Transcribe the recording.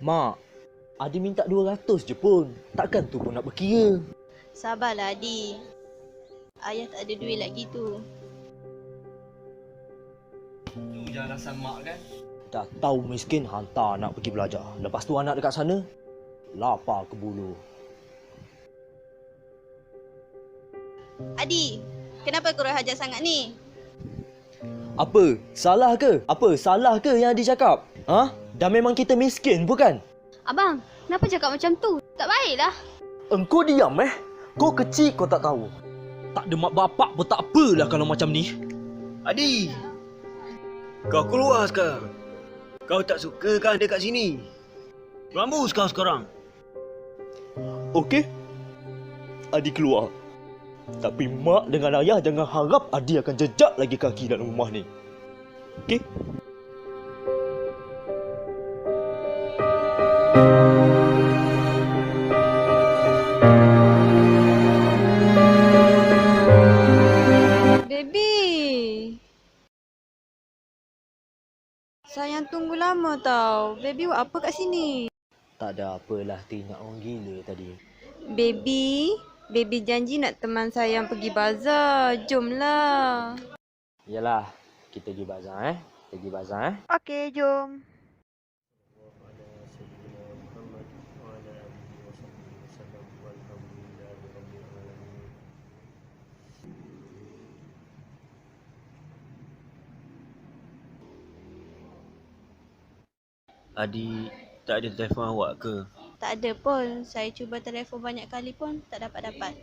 Mak, Adi minta 200 je pun. Takkan tu pun nak berkira. Sabarlah Adi. Ayah tak ada duit lagi tu. Tu je alasan mak kan? Dah tahu miskin hantar anak pergi belajar. Lepas tu anak dekat sana, lapar ke bulu. Adi, kenapa kau hajar sangat ni? Apa? Salah ke? Apa? Salah ke yang Adi cakap? Ha? Dah memang kita miskin bukan? Abang, kenapa cakap macam tu? Tak baiklah. Engkau diam Kau kecil kau tak tahu. Tak ada mak bapak pun tak apalah kalau macam ni. Adi! Kau keluar sekarang. Kau tak suka kan dekat sini? Rambus kau sekarang. Okey? Adi keluar. Tapi mak dengan ayah jangan harap Adi akan jejak lagi kaki dalam rumah ni. Okey? Baby. Sayang tunggu lama tau. Baby buat apa kat sini? Tak ada apalah, teringat orang gila tadi. Baby janji nak teman sayang pergi bazar. Jomlah. Yalah, kita pergi bazar Kita pergi bazar Okey, jom. Adi, tak ada telefon awak ke? Tak ada pun. Saya cuba telefon banyak kali pun tak dapat-dapat.